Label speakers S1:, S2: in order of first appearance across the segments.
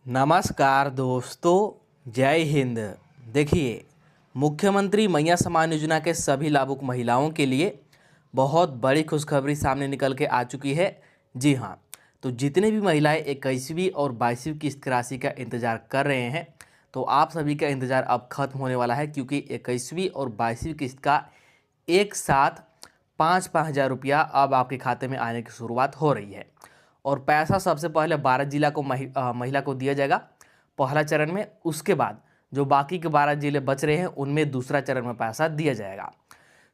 S1: नमस्कार दोस्तों, जय हिंद। देखिए, मुख्यमंत्री मैया सम्मान योजना के सभी लाभुक महिलाओं के लिए बहुत बड़ी खुशखबरी सामने निकल के आ चुकी है। जी हाँ, तो जितने भी महिलाएं 21वीं और 22वीं किस्त की राशि का इंतज़ार कर रहे हैं, तो आप सभी का इंतज़ार अब खत्म होने वाला है, क्योंकि 21वीं और 22वीं किस्त का एक साथ 5-5 हज़ार रुपया अब आपके खाते में आने की शुरुआत हो रही है। और पैसा सबसे पहले 12 जिला को महिला को दिया जाएगा पहला चरण में। उसके बाद जो बाकी के 12 जिले बच रहे हैं उनमें दूसरा चरण में पैसा दिया जाएगा।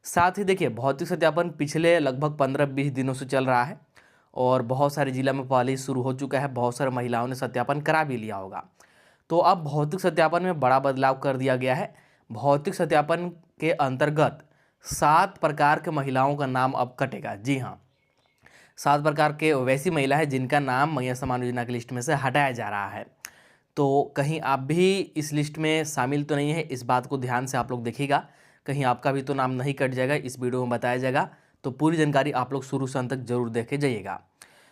S1: साथ ही देखिए, भौतिक सत्यापन पिछले लगभग 15-20 दिनों से चल रहा है और बहुत सारे जिला में पहले ही शुरू हो चुका है। बहुत सारे महिलाओं ने सत्यापन करा भी लिया होगा। तो अब भौतिक सत्यापन में बड़ा बदलाव कर दिया गया है। भौतिक सत्यापन के अंतर्गत 7 प्रकार के महिलाओं का नाम अब कटेगा। जी हाँ, 7 प्रकार के वैसी महिला है जिनका नाम मैया सम्मान योजना की लिस्ट में से हटाया जा रहा है। तो कहीं आप भी इस लिस्ट में शामिल तो नहीं है, इस बात को ध्यान से आप लोग देखिएगा, कहीं आपका भी तो नाम नहीं कट जाएगा। इस वीडियो में बताया जाएगा, तो पूरी जानकारी आप लोग शुरू से अंत तक जरूर देख के जाइएगा।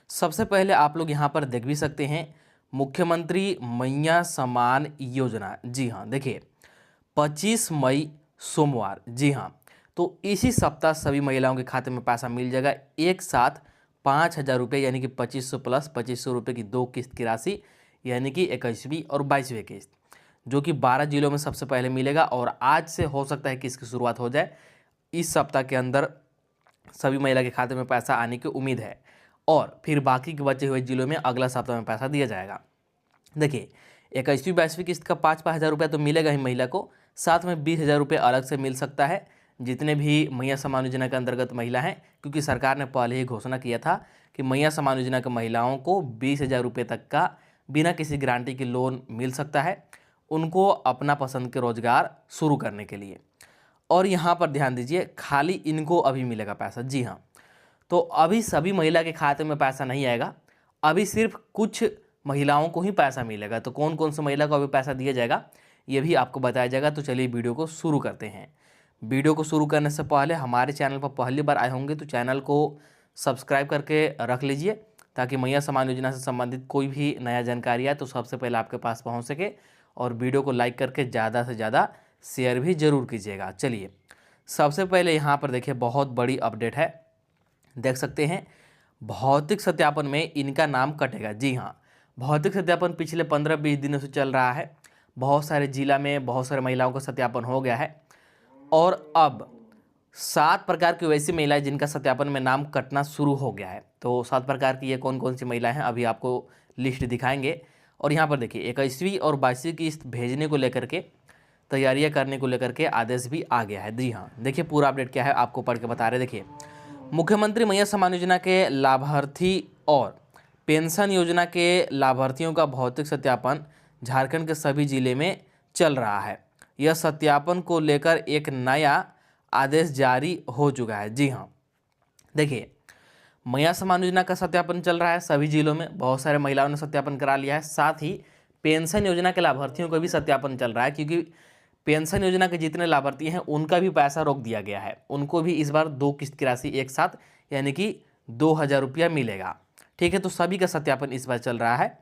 S1: सबसे पहले आप लोग यहाँ पर देख भी सकते हैं मुख्यमंत्री मैया सम्मान योजना। जी हाँ, देखिए 25 मई सोमवार। जी हाँ, तो इसी सप्ताह सभी महिलाओं के खाते में पैसा मिल जाएगा एक साथ 5 हज़ार रुपये, यानी कि 2500 प्लस 2500 रुपये की 2 किस्त की राशि, यानी कि 21वीं और 22वीं किस्त, जो कि 12 जिलों में सबसे पहले मिलेगा। और आज से हो सकता है कि इसकी शुरुआत हो जाए। इस सप्ताह के अंदर सभी महिला के खाते में पैसा आने की उम्मीद है और फिर बाकी के बचे हुए जिलों में अगला सप्ताह में पैसा दिया जाएगा। देखिए, 21वीं 22वीं किस्त का 5-5 हज़ार रुपया तो मिलेगा ही महिला को, साथ में 20 हज़ार रुपये अलग से मिल सकता है जितने भी मैया सम्मान योजना के अंतर्गत महिला हैं, क्योंकि सरकार ने पहले ही घोषणा किया था कि मैया सम्मान योजना के महिलाओं को 20 हज़ार रुपये तक का बिना किसी गारंटी के लोन मिल सकता है उनको अपना पसंद के रोजगार शुरू करने के लिए। और यहाँ पर ध्यान दीजिए, खाली इनको अभी मिलेगा पैसा। जी हाँ, तो अभी सभी महिला के खाते में पैसा नहीं आएगा, अभी सिर्फ कुछ महिलाओं को ही पैसा मिलेगा। तो कौन कौन सी महिला को अभी पैसा दिया जाएगा ये भी आपको बताया जाएगा। तो चलिए वीडियो को शुरू करते हैं। वीडियो को शुरू करने से पहले हमारे चैनल पर पहली बार आए होंगे तो चैनल को सब्सक्राइब करके रख लीजिए, ताकि मैया सम्मान योजना से संबंधित कोई भी नया जानकारी आए तो सबसे पहले आपके पास पहुंच सके। और वीडियो को लाइक करके ज़्यादा से ज़्यादा शेयर भी ज़रूर कीजिएगा। चलिए, सबसे पहले यहाँ पर देखिए बहुत बड़ी अपडेट है, देख सकते हैं भौतिक सत्यापन में इनका नाम कटेगा। जी हाँ, भौतिक सत्यापन पिछले 15-20 दिनों से चल रहा है। बहुत सारे जिला में बहुत सारे महिलाओं का सत्यापन हो गया है और अब 7 प्रकार की वैसी महिलाएं जिनका सत्यापन में नाम कटना शुरू हो गया है। तो 7 प्रकार की ये कौन कौन सी महिलाएं हैं अभी आपको लिस्ट दिखाएंगे। और यहाँ पर देखिए 21वीं और 22वीं किस्त भेजने को लेकर के, तैयारियां करने को लेकर के आदेश भी आ गया है। जी हाँ, देखिए पूरा अपडेट क्या है आपको पढ़ के बता रहे। देखिए, मुख्यमंत्री मैया सम्मान योजना के लाभार्थी और पेंशन योजना के लाभार्थियों का भौतिक सत्यापन झारखंड के सभी जिले में चल रहा है। यह सत्यापन को लेकर एक नया आदेश जारी हो चुका है। जी हाँ, देखिए मैया सम्मान योजना का सत्यापन चल रहा है सभी जिलों में, बहुत सारे महिलाओं ने सत्यापन करा लिया है। साथ ही पेंशन योजना के लाभार्थियों का भी सत्यापन चल रहा है, क्योंकि पेंशन योजना के जितने लाभार्थी हैं उनका भी पैसा रोक दिया गया है। उनको भी इस बार 2 किस्त की राशि एक साथ, यानी कि 2 हज़ार रुपया मिलेगा। ठीक है, तो सभी का सत्यापन इस बार चल रहा है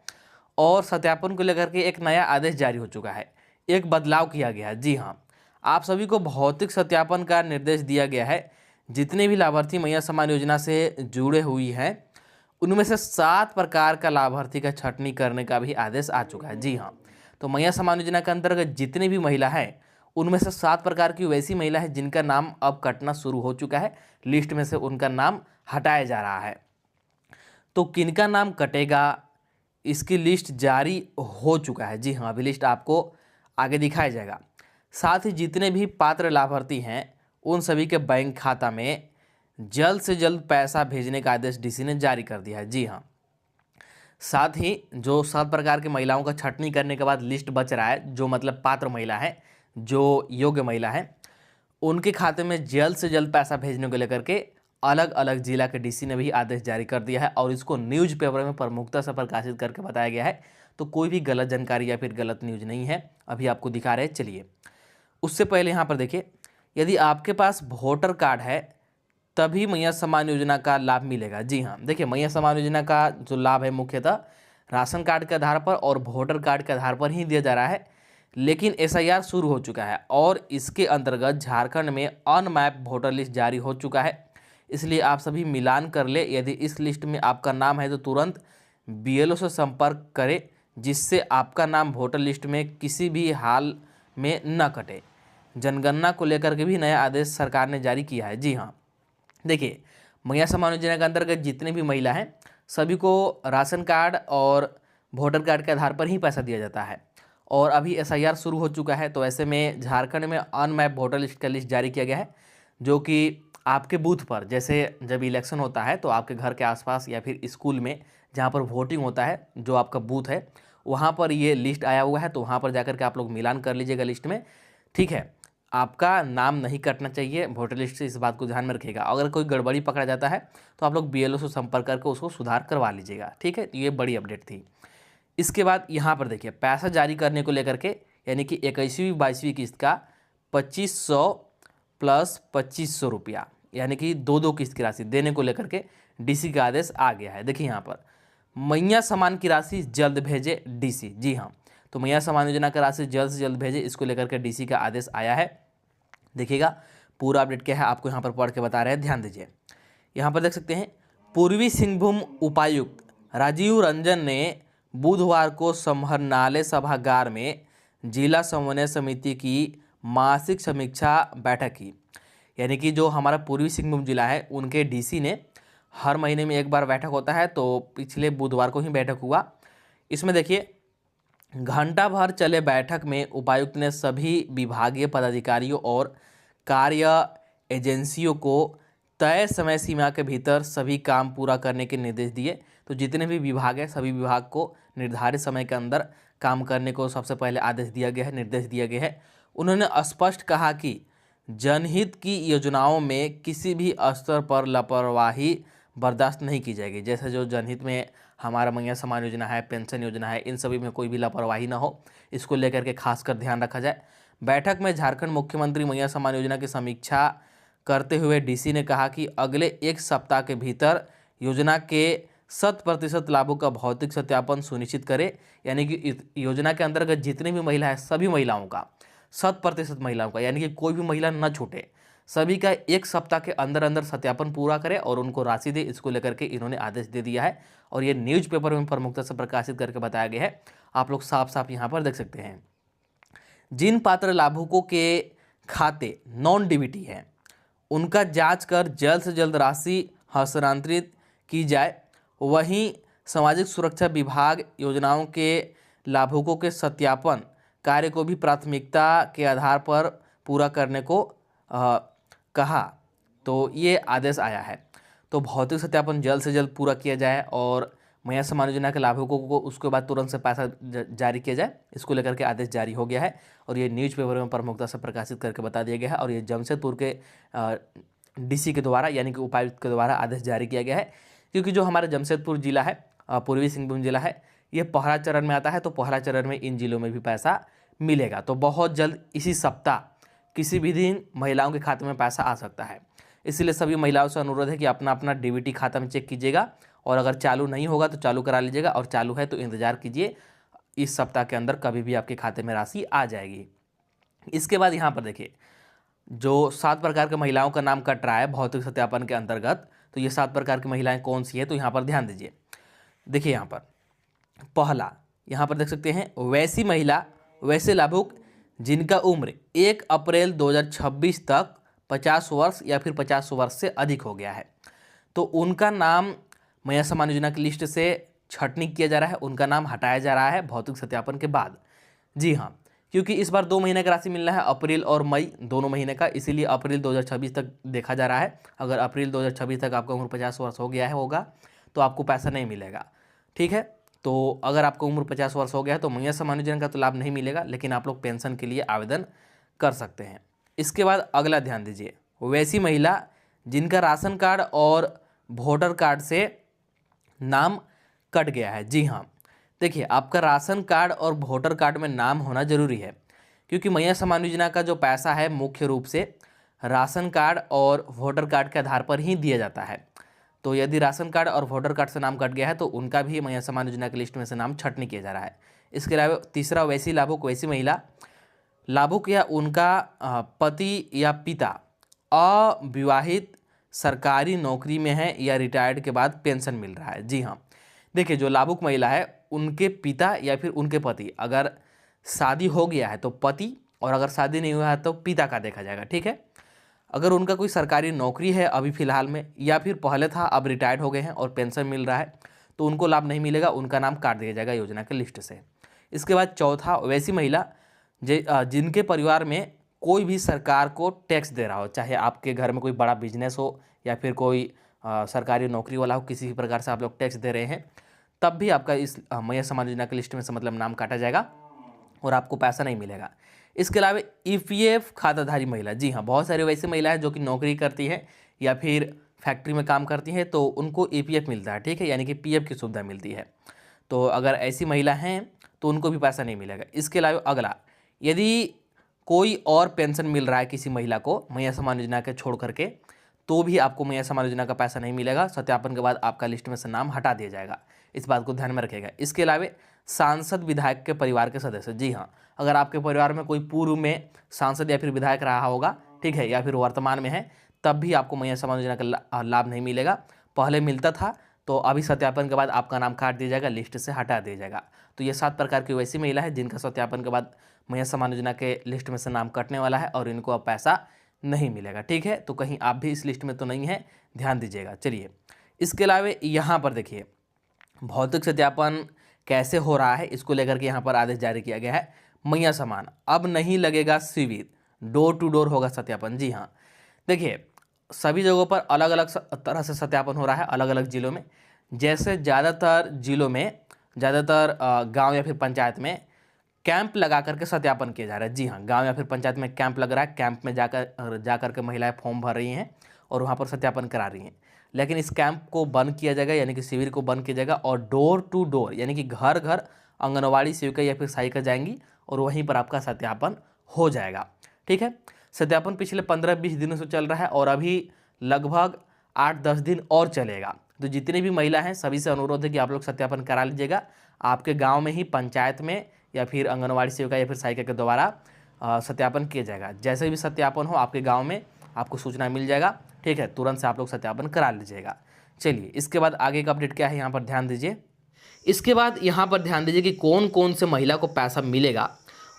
S1: और सत्यापन को लेकर के एक नया आदेश जारी हो चुका है, एक बदलाव किया गया है। जी हाँ, आप सभी को भौतिक सत्यापन का निर्देश दिया गया है। जितने भी लाभार्थी मैया सम्मान योजना से जुड़े हुई हैं उनमें से 7 प्रकार का लाभार्थी का छंटनी करने का भी आदेश आ चुका है। जी हाँ, तो मैया सम्मान योजना के अंतर्गत जितनी भी महिला है उनमें से 7 प्रकार की वैसी महिला है जिनका नाम अब कटना शुरू हो चुका है, लिस्ट में से उनका नाम हटाया जा रहा है। तो किनका नाम कटेगा इसकी लिस्ट जारी हो चुका है। जी हाँ, अभी लिस्ट आपको आगे दिखाया जाएगा। साथ ही जितने भी पात्र लाभार्थी हैं उन सभी के बैंक खाता में जल्द से जल्द पैसा भेजने का आदेश डीसी ने जारी कर दिया है। जी हाँ, साथ ही जो 7 प्रकार की महिलाओं का छंटनी करने के बाद लिस्ट बच रहा है, जो मतलब पात्र महिला है, जो योग्य महिला है, उनके खाते में जल्द से जल्द पैसा भेजने को लेकर के अलग अलग जिला के डीसी ने भी आदेश जारी कर दिया है और इसको न्यूज़पेपर में प्रमुखता से प्रकाशित करके बताया गया है। तो कोई भी गलत जानकारी या फिर गलत न्यूज़ नहीं है, अभी आपको दिखा रहे हैं। चलिए, उससे पहले यहाँ पर देखिए, यदि आपके पास वोटर कार्ड है तभी मैया सम्मान योजना का लाभ मिलेगा। जी हाँ, देखिए मैया सम्मान योजना का जो लाभ है मुख्यतः राशन कार्ड के आधार पर और वोटर कार्ड के आधार पर ही दिया जा रहा है। लेकिन एसआईआर शुरू हो चुका है और इसके अंतर्गत झारखंड में अनमैप वोटर लिस्ट जारी हो चुका है। इसलिए आप सभी मिलान कर ले, यदि इस लिस्ट में आपका नाम है तो तुरंत बीएलओ से संपर्क करें, जिससे आपका नाम वोटर लिस्ट में किसी भी हाल में न कटे। जनगणना को लेकर के भी नया आदेश सरकार ने जारी किया है। जी हाँ, देखिए मैया सम्मान योजना के अंतर्गत जितने भी महिला हैं सभी को राशन कार्ड और वोटर कार्ड के आधार पर ही पैसा दिया जाता है और अभी एसआईआर शुरू हो चुका है। तो ऐसे में झारखंड में अनमैप वोटर लिस्ट का लिस्ट जारी किया गया है, जो कि आपके बूथ पर, जैसे जब इलेक्शन होता है तो आपके घर के आसपास या फिर स्कूल में जहाँ पर वोटिंग होता है, जो आपका बूथ है वहाँ पर ये लिस्ट आया हुआ है। तो वहाँ पर जाकर के आप लोग मिलान कर लीजिएगा लिस्ट में, ठीक है। आपका नाम नहीं कटना चाहिए वोटर लिस्ट से, इस बात को ध्यान में रखिएगा। अगर कोई गड़बड़ी पकड़ा जाता है तो आप लोग बीएलओ से संपर्क करके उसको सुधार करवा लीजिएगा, ठीक है। तो ये बड़ी अपडेट थी। इसके बाद यहाँ पर देखिए पैसा जारी करने को लेकर के, यानी कि 21वीं-22वीं किस्त का 2500 प्लस 2500 रुपया, यानी कि दो किस्त की राशि देने को लेकर के डीसी का आदेश आ गया है। देखिए यहाँ पर मैया सम्मान की राशि जल्द भेजे डीसी। जी हाँ, तो मैया सम्मान योजना का राशि जल्द से जल्द भेजे, इसको लेकर के डीसी का आदेश आया है। देखिएगा पूरा अपडेट क्या है आपको यहाँ पर पढ़ के बता रहे हैं, ध्यान दीजिए। यहाँ पर देख सकते हैं पूर्वी सिंहभूम उपायुक्त राजीव रंजन ने बुधवार को समाहरणालय सभागार में जिला समन्वय समिति की मासिक समीक्षा बैठक की। यानी कि जो हमारा पूर्वी सिंहभूम जिला है उनके डीसी ने हर महीने में एक बार बैठक होता है, तो पिछले बुधवार को ही बैठक हुआ। इसमें देखिए घंटा भर चले बैठक में उपायुक्त ने सभी विभागीय पदाधिकारियों और कार्य एजेंसियों को तय समय सीमा के भीतर सभी काम पूरा करने के निर्देश दिए। तो जितने भी विभाग हैं सभी विभाग को निर्धारित समय के अंदर काम करने को सबसे पहले आदेश दिया गया है, निर्देश दिया गया है। उन्होंने स्पष्ट कहा कि जनहित की योजनाओं में किसी भी स्तर पर लापरवाही बर्दाश्त नहीं की जाएगी। जैसे जो जनहित में हमारा मैया सम्मान योजना है, पेंशन योजना है, इन सभी में कोई भी लापरवाही ना हो, इसको लेकर के खासकर ध्यान रखा जाए। बैठक में झारखंड मुख्यमंत्री मैया सम्मान योजना की समीक्षा करते हुए डीसी ने कहा कि अगले एक सप्ताह के भीतर योजना के 100% लाभों का भौतिक सत्यापन सुनिश्चित करें। यानी कि योजना के अंतर्गत जितनी भी महिला है सभी महिलाओं का 100% महिलाओं का, यानी कि कोई भी महिला न छूटे, सभी का एक सप्ताह के अंदर अंदर सत्यापन पूरा करें और उनको राशि दे। इसको लेकर के इन्होंने आदेश दे दिया है और ये न्यूज़पेपर में प्रमुखता से प्रकाशित करके बताया गया है। आप लोग साफ साफ यहाँ पर देख सकते हैं। जिन पात्र लाभुकों के खाते नॉन डीबीटी हैं उनका जांच कर जल्द से जल्द राशि हस्तांतरित की जाए। वहीं सामाजिक सुरक्षा विभाग योजनाओं के लाभुकों के सत्यापन कार्य को भी प्राथमिकता के आधार पर पूरा करने को कहा। तो ये आदेश आया है। तो भौतिक सत्यापन जल्द से जल्द पूरा किया जाए और मैया सम्मान योजना के लाभुकों को उसके बाद तुरंत से पैसा जारी किया जाए, इसको लेकर के आदेश जारी हो गया है और ये न्यूज़पेपर में प्रमुखता से प्रकाशित करके बता दिया गया है। और ये जमशेदपुर के डीसी के द्वारा यानी कि उपायुक्त के द्वारा आदेश जारी किया गया है, क्योंकि जो हमारा जमशेदपुर जिला है, पूर्वी सिंहभूम जिला है, ये पहला चरण में आता है। तो पहला चरण में इन जिलों में भी पैसा मिलेगा। तो बहुत जल्द इसी सप्ताह किसी भी दिन महिलाओं के खाते में पैसा आ सकता है। इसलिए सभी महिलाओं से अनुरोध है कि अपना अपना डीबीटी खाता में चेक कीजिएगा और अगर चालू नहीं होगा तो चालू करा लीजिएगा और चालू है तो इंतज़ार कीजिए, इस सप्ताह के अंदर कभी भी आपके खाते में राशि आ जाएगी। इसके बाद यहाँ पर देखिए जो 7 प्रकार के महिलाओं का नाम कट रहा है भौतिक सत्यापन के अंतर्गत, तो ये 7 प्रकार की महिलाएं कौन सी है, तो यहाँ पर ध्यान दीजिए। देखिए यहाँ पर पहला यहाँ पर देख सकते हैं वैसी महिला, वैसे लाभुक जिनका उम्र 1 अप्रैल 2026 तक 50 वर्ष या फिर 50 वर्ष से अधिक हो गया है, तो उनका नाम मैया सम्मान योजना की लिस्ट से छटनी किया जा रहा है, उनका नाम हटाया जा रहा है भौतिक सत्यापन के बाद। जी हाँ, क्योंकि इस बार 2 महीने का राशि मिलना है, अप्रैल और मई दोनों महीने का, इसीलिए अप्रैल 2026 तक देखा जा रहा है। अगर अप्रैल 2026 तक आपका उम्र 50 वर्ष हो गया है होगा तो आपको पैसा नहीं मिलेगा, ठीक है। तो अगर आपका उम्र 50 वर्ष हो गया है तो मैया सम्मान योजना का तो लाभ नहीं मिलेगा, लेकिन आप लोग पेंशन के लिए आवेदन कर सकते हैं। इसके बाद अगला ध्यान दीजिए, वैसी महिला जिनका राशन कार्ड और वोटर कार्ड से नाम कट गया है। जी हाँ, देखिए आपका राशन कार्ड और वोटर कार्ड में नाम होना जरूरी है, क्योंकि मैया सम्मान योजना का जो पैसा है मुख्य रूप से राशन कार्ड और वोटर कार्ड के आधार पर ही दिया जाता है। तो यदि राशन कार्ड और वोटर कार्ड से नाम कट गया है तो उनका भी मैया सम्मान योजना की लिस्ट में से नाम छंट नहीं किया जा रहा है। इसके अलावा तीसरा, वैसी लाभुक वैसी महिला लाभुक या उनका पति या पिता अविवाहित सरकारी नौकरी में है या रिटायर्ड के बाद पेंशन मिल रहा है। जी हाँ, देखिए जो लाभुक महिला है उनके पिता या फिर उनके पति, अगर शादी हो गया है तो पति, और अगर शादी नहीं हुआ है तो पिता का देखा जाएगा। ठीक है, अगर उनका कोई सरकारी नौकरी है अभी फ़िलहाल में, या फिर पहले था अब रिटायर्ड हो गए हैं और पेंशन मिल रहा है, तो उनको लाभ नहीं मिलेगा, उनका नाम काट दिया जाएगा योजना के लिस्ट से। इसके बाद चौथा, वैसी महिला जिनके परिवार में कोई भी सरकार को टैक्स दे रहा हो, चाहे आपके घर में कोई बड़ा बिजनेस हो या फिर कोई सरकारी नौकरी वाला हो, किसी भी प्रकार से आप लोग टैक्स दे रहे हैं, तब भी आपका इस मैया सम्मान योजना की लिस्ट में से मतलब नाम काटा जाएगा और आपको पैसा नहीं मिलेगा। इसके अलावा ईपीएफ खाताधारी महिला, जी हाँ, बहुत सारी वैसी महिला है जो कि नौकरी करती है या फिर फैक्ट्री में काम करती है, तो उनको ईपीएफ मिलता है। ठीक है, यानी कि पीएफ की सुविधा मिलती है। तो अगर ऐसी महिला हैं तो उनको भी पैसा नहीं मिलेगा। इसके अलावा अगला, यदि कोई और पेंशन मिल रहा है किसी महिला को मैया सम्मान योजना के छोड़ करके, तो भी आपको मैया सम्मान योजना का पैसा नहीं मिलेगा। सत्यापन के बाद आपका लिस्ट में से नाम हटा दिया जाएगा, इस बात को ध्यान में रखिएगा। इसके अलावा सांसद विधायक के परिवार के सदस्य, जी हाँ, अगर आपके परिवार में कोई पूर्व में सांसद या फिर विधायक रहा होगा, ठीक है, या फिर वर्तमान में है, तब भी आपको मैया सम्मान योजना का लाभ नहीं मिलेगा। पहले मिलता था, तो अभी सत्यापन के बाद आपका नाम काट दिया जाएगा, लिस्ट से हटा दिया जाएगा। तो ये 7 प्रकार की वैसी महिला है जिनका सत्यापन के बाद मैया सम्मान योजना के लिस्ट में से नाम कटने वाला है और इनको अब पैसा नहीं मिलेगा। ठीक है, तो कहीं आप भी इस लिस्ट में तो नहीं है, ध्यान दीजिएगा। चलिए, इसके अलावा यहाँ पर देखिए भौतिक सत्यापन कैसे हो रहा है, इसको लेकर के यहाँ पर आदेश जारी किया गया है। मैया सम्मान अब नहीं लगेगा शिविर, डोर टू डोर होगा सत्यापन। जी हाँ, देखिए सभी जगहों पर अलग अलग तरह से सत्यापन हो रहा है, अलग अलग जिलों में। जैसे ज़्यादातर जिलों में, ज़्यादातर गांव या फिर पंचायत में कैंप लगा करके सत्यापन किया जा रहा है। जी हाँ, गांव या फिर पंचायत में कैंप लग रहा है, कैंप में जाकर के महिलाएं फॉर्म भर रही हैं और वहाँ पर सत्यापन करा रही हैं। लेकिन इस कैंप को बंद किया जाएगा, यानी कि शिविर को बंद किया जाएगा, और डोर टू डोर यानी कि घर घर आंगनवाड़ी सेविका या फिर सहायिका जाएंगी और वहीं पर आपका सत्यापन हो जाएगा। ठीक है, सत्यापन पिछले 15-20 दिनों से चल रहा है और अभी लगभग 8-10 दिन और चलेगा। तो जितनी भी महिला हैं सभी से अनुरोध है कि आप लोग सत्यापन करा लीजिएगा। आपके गांव में ही पंचायत में या फिर आंगनवाड़ी सेविका या फिर सहायिका के द्वारा सत्यापन किया जाएगा। जैसे भी सत्यापन हो आपके गांव में आपको सूचना मिल जाएगा। ठीक है, तुरंत से आप लोग सत्यापन करा लीजिएगा। चलिए, इसके बाद आगे का अपडेट क्या है यहाँ पर ध्यान दीजिए। इसके बाद यहाँ पर ध्यान दीजिए कि कौन कौन से महिला को पैसा मिलेगा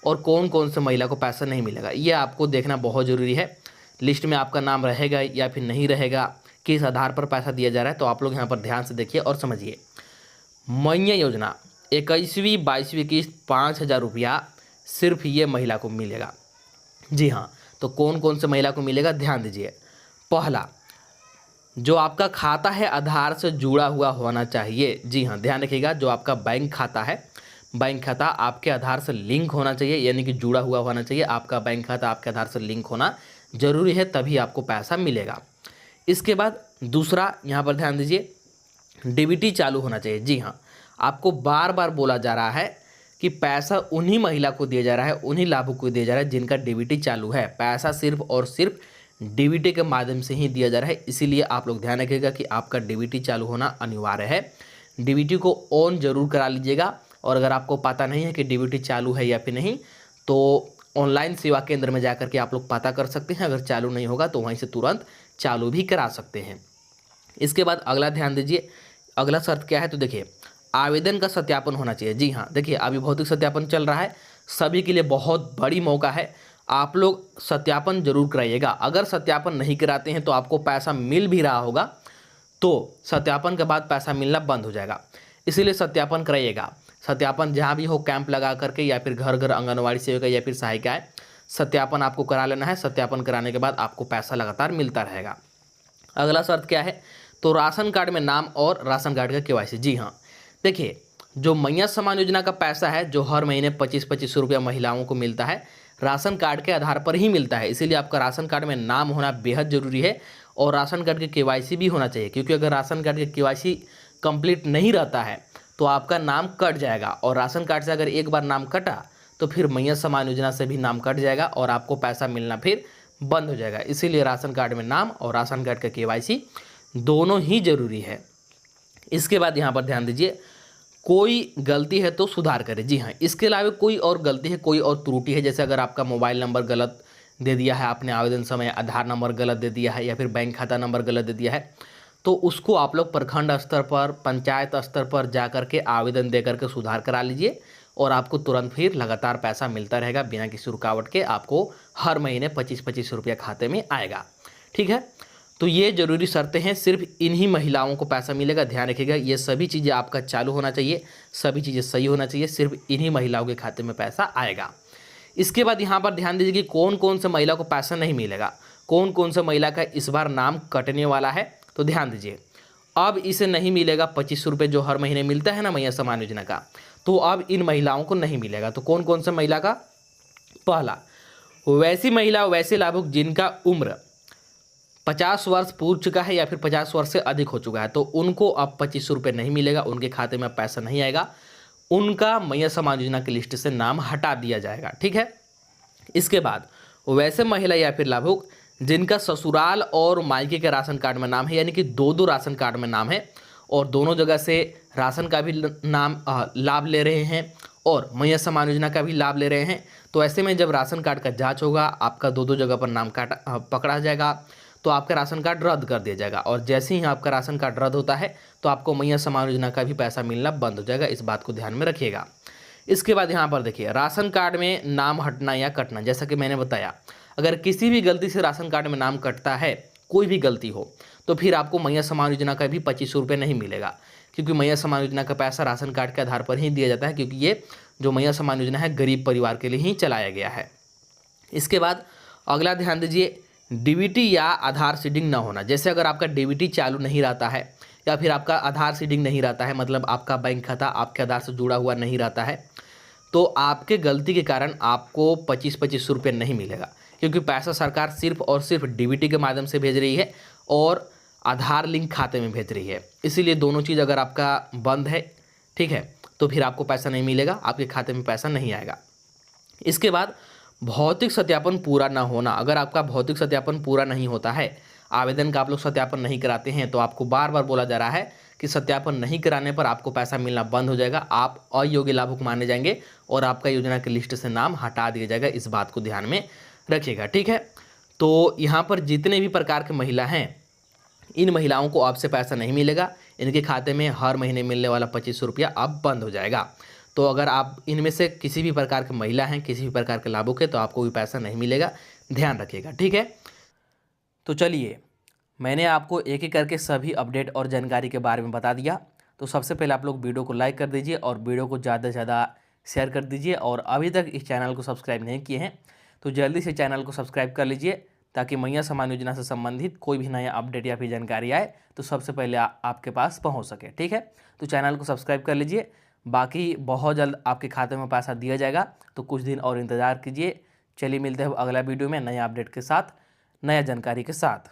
S1: और कौन कौन से महिला को पैसा नहीं मिलेगा, ये आपको देखना बहुत ज़रूरी है। लिस्ट में आपका नाम रहेगा या फिर नहीं रहेगा, किस आधार पर पैसा दिया जा रहा है, तो आप लोग यहाँ पर ध्यान से देखिए और समझिए। मैया योजना 21वीं 22वीं किस्त 5,000 रुपया सिर्फ ये महिला को मिलेगा। जी हाँ, तो कौन कौन से महिला को मिलेगा ध्यान दीजिए। पहला, जो आपका खाता है आधार से जुड़ा हुआ होना चाहिए। जी हाँ, ध्यान रखिएगा, जो आपका बैंक खाता है, बैंक खाता आपके आधार से लिंक होना चाहिए, यानी कि जुड़ा हुआ होना चाहिए। आपका बैंक खाता आपके आधार से लिंक होना जरूरी है, तभी आपको पैसा मिलेगा। इसके बाद दूसरा, यहाँ पर ध्यान दीजिए, डीबीटी चालू होना चाहिए। जी हाँ, आपको बार बार बोला जा रहा है कि पैसा उन्हीं महिला को दिया जा रहा है, उन्हीं लाभुक को दिया जा रहा है जिनका डीबीटी चालू है। पैसा सिर्फ और सिर्फ डीबीटी के माध्यम से ही दिया जा रहा है, इसीलिए आप लोग ध्यान रखिएगा कि आपका डीबीटी चालू होना अनिवार्य है। डीबीटी को ऑन जरूर करा लीजिएगा, और अगर आपको पता नहीं है कि डीबीटी चालू है या फिर नहीं, तो ऑनलाइन सेवा केंद्र में जाकर के आप लोग पता कर सकते हैं। अगर चालू नहीं होगा तो वहीं से तुरंत चालू भी करा सकते हैं। इसके बाद अगला ध्यान दीजिए, अगला शर्त क्या है, तो देखिए आवेदन का सत्यापन होना चाहिए। जी हाँ, देखिए अभी भौतिक सत्यापन चल रहा है, सभी के लिए बहुत बड़ी मौका है, आप लोग सत्यापन जरूर कराइएगा। अगर सत्यापन नहीं कराते हैं तो आपको पैसा मिल भी रहा होगा, तो सत्यापन के बाद पैसा मिलना बंद हो जाएगा, इसीलिए सत्यापन कराइएगा। सत्यापन जहाँ भी हो कैंप लगा करके या फिर घर घर आंगनवाड़ी सेविका या फिर सहायिकाएं, सत्यापन आपको करा लेना है। सत्यापन कराने के बाद आपको पैसा लगातार मिलता रहेगा। अगला शर्त क्या है, तो राशन कार्ड में नाम और राशन कार्ड का केवाईसी। जी हाँ, देखिए जो मैया सम्मान योजना का पैसा है, जो हर महीने 25-25 रुपया महिलाओं को मिलता है, राशन कार्ड के आधार पर ही मिलता है। इसीलिए आपका राशन कार्ड में नाम होना बेहद ज़रूरी है और राशन कार्ड के केवाईसी भी होना चाहिए, क्योंकि अगर राशन कार्ड के केवाईसी कंप्लीट नहीं रहता है तो आपका नाम कट जाएगा, और राशन कार्ड से अगर एक बार नाम कटा तो फिर मैया सम्मान योजना से भी नाम कट जाएगा और आपको पैसा मिलना फिर बंद हो जाएगा। इसीलिए राशन कार्ड में नाम और राशन कार्ड का केवाईसी दोनों ही जरूरी है। इसके बाद यहाँ पर ध्यान दीजिए, कोई गलती है तो सुधार करें। जी हाँ, इसके अलावा कोई और गलती है, कोई और त्रुटि है, जैसे अगर आपका मोबाइल नंबर गलत दे दिया है आपने आवेदन समय, आधार नंबर गलत दे दिया है, या फिर बैंक खाता नंबर गलत दे दिया है, तो उसको आप लोग प्रखंड स्तर पर, पंचायत स्तर पर जा कर के आवेदन दे करके सुधार करा लीजिए, और आपको तुरंत फिर लगातार पैसा मिलता रहेगा बिना किसी रुकावट के। आपको हर महीने 25-25 रुपया खाते में आएगा। ठीक है, तो ये जरूरी शर्तें हैं, सिर्फ इन्हीं महिलाओं को पैसा मिलेगा। ध्यान रखिएगा, ये सभी चीज़ें आपका चालू होना चाहिए, सभी चीज़ें सही होना चाहिए, सिर्फ इन्हीं महिलाओं के खाते में पैसा आएगा। इसके बाद यहाँ पर ध्यान दीजिए कि कौन कौन से महिला को पैसा नहीं मिलेगा, कौन कौन से महिला का इस बार नाम कटने वाला है। तो ध्यान दीजिए, अब इसे नहीं मिलेगा 25 रुपये जो हर महीने मिलता है ना मैया सम्मान योजना का, तो अब इन महिलाओं को नहीं मिलेगा। तो कौन कौन से महिला का? पहला, वैसी महिला, वैसे लाभुक जिनका उम्र 50 वर्ष पूर्व चुका है या फिर 50 वर्ष से अधिक हो चुका है, तो उनको अब 25 रुपये नहीं मिलेगा, उनके खाते में पैसा नहीं आएगा, उनका मैया सम्मान योजना की लिस्ट से नाम हटा दिया जाएगा। ठीक है, इसके बाद वैसे महिला या फिर लाभुक जिनका ससुराल और मायके के राशन कार्ड में नाम है, यानी कि दो राशन कार्ड में नाम है और दोनों जगह से राशन का भी नाम लाभ ले रहे हैं और मैया सम्मान योजना का भी लाभ ले रहे हैं, तो ऐसे में जब राशन कार्ड का जांच होगा, आपका दो जगह पर नाम पकड़ा जाएगा, तो आपका राशन कार्ड रद्द कर दिया जाएगा। और जैसे ही आपका राशन कार्ड रद्द होता है तो आपको मैया सम्मान योजना का भी पैसा मिलना बंद हो जाएगा। इस बात को ध्यान में रखिएगा। इसके बाद यहाँ पर देखिए, राशन कार्ड में नाम हटना या कटना, जैसा कि मैंने बताया, अगर किसी भी गलती से राशन कार्ड में नाम कटता है, कोई भी गलती हो, तो फिर आपको मैया सम्मान योजना का भी 25 रुपये नहीं मिलेगा, क्योंकि मैया सम्मान योजना का पैसा राशन कार्ड के आधार पर ही दिया जाता है, क्योंकि ये जो मैया सम्मान योजना है गरीब परिवार के लिए ही चलाया गया है। इसके बाद अगला ध्यान दीजिए, डीबीटी या आधार सीडिंग ना होना। जैसे अगर आपका डीबीटी चालू नहीं रहता है या फिर आपका आधार सीडिंग नहीं रहता है, मतलब आपका बैंक खाता आपके आधार से जुड़ा हुआ नहीं रहता है, तो आपके गलती के कारण आपको 25-25 रुपये नहीं मिलेगा, क्योंकि पैसा सरकार सिर्फ और सिर्फ डीबीटी के माध्यम से भेज रही है और आधार लिंक खाते में भेज रही है। इसीलिए दोनों चीज़ अगर आपका बंद है, ठीक है, तो फिर आपको पैसा नहीं मिलेगा, आपके खाते में पैसा नहीं आएगा। इसके बाद भौतिक सत्यापन पूरा ना होना। अगर आपका भौतिक सत्यापन पूरा नहीं होता है, आवेदन का आप लोग सत्यापन नहीं कराते हैं, तो आपको बार बार बोला जा रहा है कि सत्यापन नहीं कराने पर आपको पैसा मिलना बंद हो जाएगा, आप अयोग्य लाभुक माने जाएंगे और आपका योजना की लिस्ट से नाम हटा दिया जाएगा। इस बात को ध्यान में रखिएगा। ठीक है, तो यहाँ पर जितने भी प्रकार के महिला हैं, इन महिलाओं को आपसे पैसा नहीं मिलेगा, इनके खाते में हर महीने मिलने वाला 25 रुपया अब बंद हो जाएगा। तो अगर आप इनमें से किसी भी प्रकार की महिला हैं, किसी भी प्रकार के लाभुक है, तो आपको भी पैसा नहीं मिलेगा, ध्यान रखिएगा। ठीक है, तो चलिए, मैंने आपको एक एक करके सभी अपडेट और जानकारी के बारे में बता दिया। तो सबसे पहले आप लोग वीडियो को लाइक कर दीजिए और वीडियो को ज़्यादा से ज़्यादा शेयर कर दीजिए, और अभी तक इस चैनल को सब्सक्राइब नहीं किए हैं तो जल्दी से चैनल को सब्सक्राइब कर लीजिए, ताकि मैया सम्मान योजना से संबंधित कोई भी नया अपडेट या फिर जानकारी आए तो सबसे पहले आपके पास पहुंच सके। ठीक है, तो चैनल को सब्सक्राइब कर लीजिए, बाकी बहुत जल्द आपके खाते में पैसा दिया जाएगा, तो कुछ दिन और इंतज़ार कीजिए। चलिए, मिलते हैं अगला वीडियो में नया अपडेट के साथ, नया जानकारी के साथ।